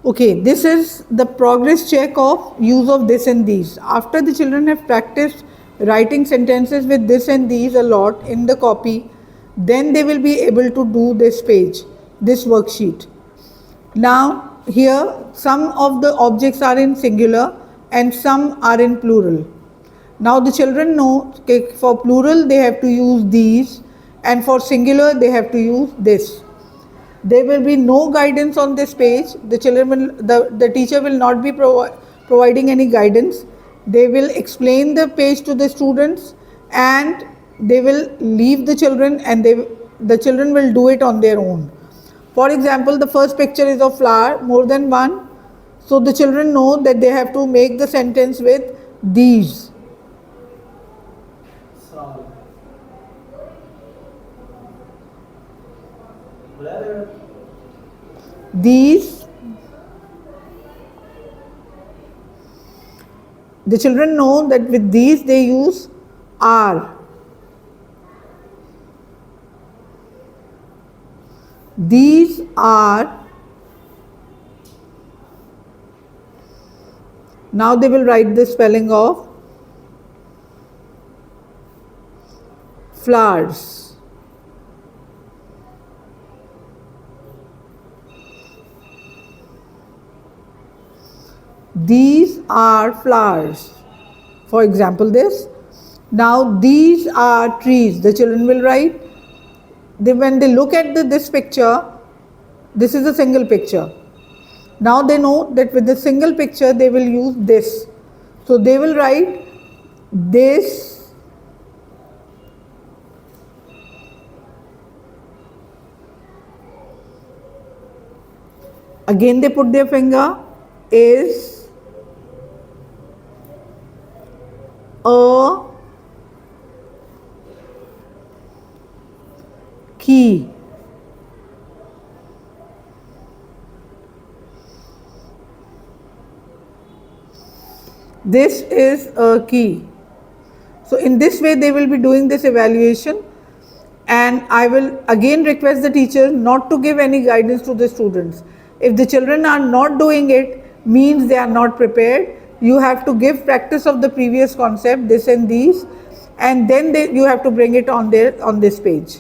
Okay, this is the progress check of use of this and these. After the children have practiced writing sentences with this and these a lot in the copy, then they will be able to do this page, this worksheet. Now, here some of the objects are in singular and some are in plural. Now, the children know for plural they have to use these, and for singular they have to use this. There will be no guidance on this page. The children will, the teacher will not be providing any guidance. They will explain the page to the students, and they will leave the children, and the children will do it on their own. For example, the first picture is of flower, more than one. So the children know that they have to make the sentence with these. These. The children know that with these they use are. These are. Now they will write the spelling of flowers. These are flowers. For example, this. Now these are trees. The children will write. When they look at this picture, this is a single picture. Now they know that with the single picture they will use this. So they will write this. Again they put their finger. Is a key. This is a key. So in this way they will be doing this evaluation, and I will again request the teacher not to give any guidance to the students. If the children are not doing it, means they are not prepared. You have to give practice of the previous concept, this and these, and then you have to bring it on this page.